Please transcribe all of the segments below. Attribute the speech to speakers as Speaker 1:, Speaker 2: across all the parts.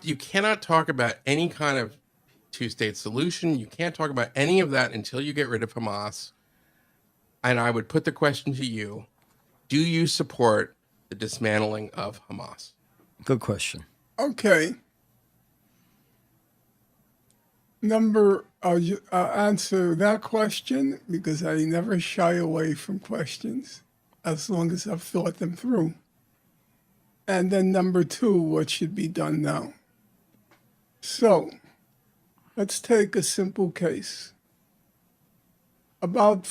Speaker 1: You cannot talk about any kind of two-state solution. You can't talk about any of that until you get rid of Hamas. And I would put the question to you: do you support the dismantling of Hamas?
Speaker 2: Good question.
Speaker 3: Okay. I'll answer that question because I never shy away from questions as long as I've thought them through. And then number two, what should be done now? So let's take a simple case. About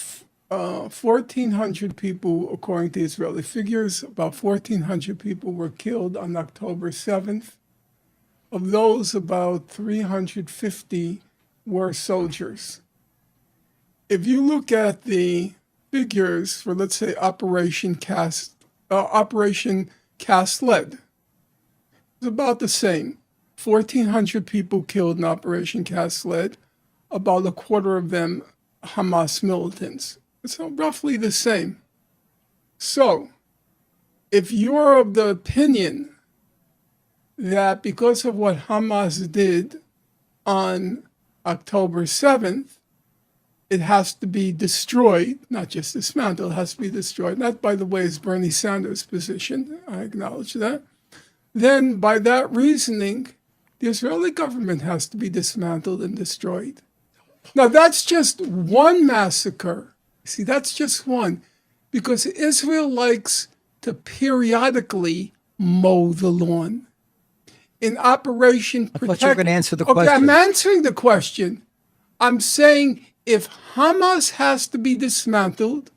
Speaker 3: 1,400 people, according to Israeli figures, about 1,400 people were killed on October 7th. Of those, about 350 were soldiers. If you look at the figures for, let's say, Operation Cast Lead, it's about the same. 1,400 people killed in Operation Cast Lead, about a quarter of them Hamas militants. So roughly the same. So if you're of the opinion that because of what Hamas did on October 7th, it has to be destroyed, not just dismantled, it has to be destroyed. That, by the way, is Bernie Sanders' position. I acknowledge that. Then, by that reasoning, the Israeli government has to be dismantled and destroyed. Now, that's just one massacre. See, that's just one. Because Israel likes to periodically mow the lawn. In Operation Protect...
Speaker 2: I thought you were going to answer the question.
Speaker 3: Okay, I'm answering the question. I'm saying if Hamas has to be dismantled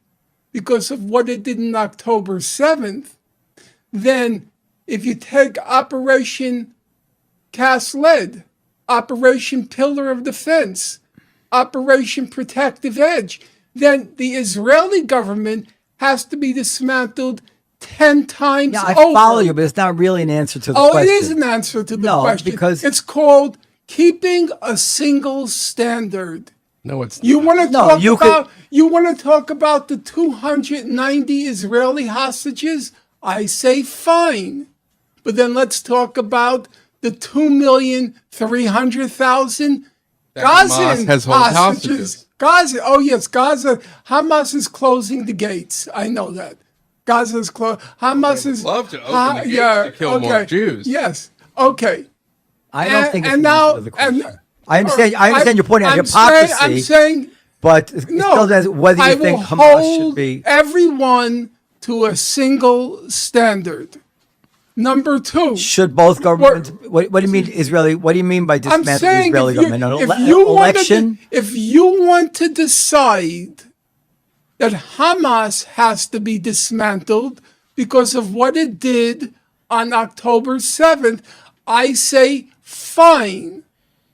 Speaker 3: because of what it did on October 7th, then if you take Operation Cast Lead, Operation Pillar of Defense, Operation Protective Edge, then the Israeli government has to be dismantled 10 times over.
Speaker 2: Yeah, I follow you, but it's not really an answer to the question.
Speaker 3: Oh, it is an answer to the question.
Speaker 2: Because
Speaker 3: it's called keeping a single standard.
Speaker 1: No, it's
Speaker 3: you want to
Speaker 2: No,
Speaker 3: talk
Speaker 2: you
Speaker 3: about you want to talk about the 290 Israeli hostages? I say fine. But then let's talk about the 2,300,000 Gazan hostages. Gaza. Oh yes, Gaza. Hamas is closing the gates. I know that. Gaza is closed. Hamas is
Speaker 1: love to open the gates to kill more Jews.
Speaker 3: Yes. Okay.
Speaker 2: I don't think it's
Speaker 3: now
Speaker 2: the question. I understand your point on hypocrisy.
Speaker 3: I'm saying,
Speaker 2: but it still does whether you think Hamas should be
Speaker 3: everyone to a single standard. Number two,
Speaker 2: should both governments? What do you mean Israeli? What do you mean by dismantling the Israeli government?
Speaker 3: If you want to decide that Hamas has to be dismantled because of what it did on October 7th, I say fine.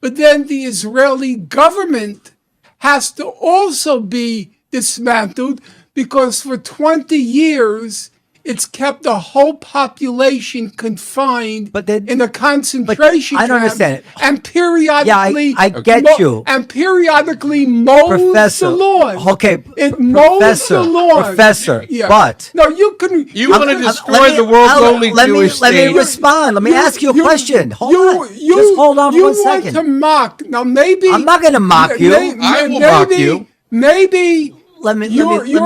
Speaker 3: But then the Israeli government has to also be dismantled because for 20 years, it's kept the whole population confined in a concentration camp.
Speaker 2: I don't understand it.
Speaker 3: And periodically,
Speaker 2: I get you.
Speaker 3: And periodically mows the lawn.
Speaker 2: Okay,
Speaker 3: it mows the lawn.
Speaker 2: Professor,
Speaker 3: yeah.
Speaker 2: but
Speaker 3: no, you can.
Speaker 1: You want to destroy the world's only Jewish state.
Speaker 2: Let me respond. Let me ask you a question. Hold on. Just hold on for 1 second.
Speaker 3: You want to mock. Now, maybe
Speaker 2: I'm not going to mock you.
Speaker 1: I will mock you.
Speaker 3: Maybe.
Speaker 2: Let me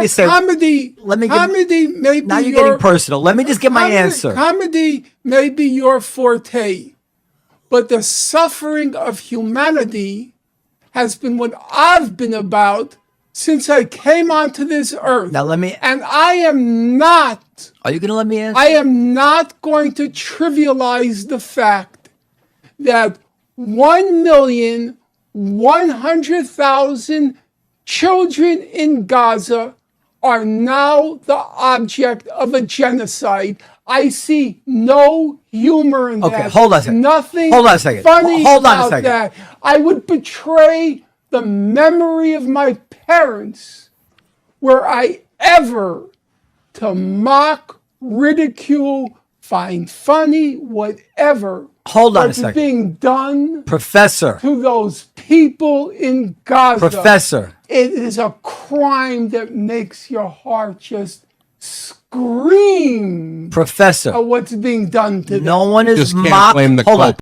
Speaker 2: say.
Speaker 3: Comedy. Maybe
Speaker 2: now you're getting personal. Let me just get my answer.
Speaker 3: Comedy may be your forte, but the suffering of humanity has been what I've been about since I came onto this earth.
Speaker 2: Now let me.
Speaker 3: And I am not.
Speaker 2: Are you going to let me answer?
Speaker 3: I am not going to trivialize the fact that 1,100,000 children in Gaza are now the object of a genocide. I see no humor in that.
Speaker 2: Okay, hold on a second.
Speaker 3: Nothing
Speaker 2: hold on a second.
Speaker 3: funny
Speaker 2: hold on
Speaker 3: about
Speaker 2: a second.
Speaker 3: that. I would betray the memory of my parents were I ever to mock, ridicule, find funny, whatever.
Speaker 2: Hold on a second.
Speaker 3: Being done,
Speaker 2: Professor,
Speaker 3: to those people in Gaza.
Speaker 2: Professor,
Speaker 3: it is a crime that makes your heart just scream.
Speaker 2: Professor,
Speaker 3: At what's being done to them.
Speaker 2: No one is
Speaker 1: just can't
Speaker 2: mocked.
Speaker 1: blame the
Speaker 2: Hold on.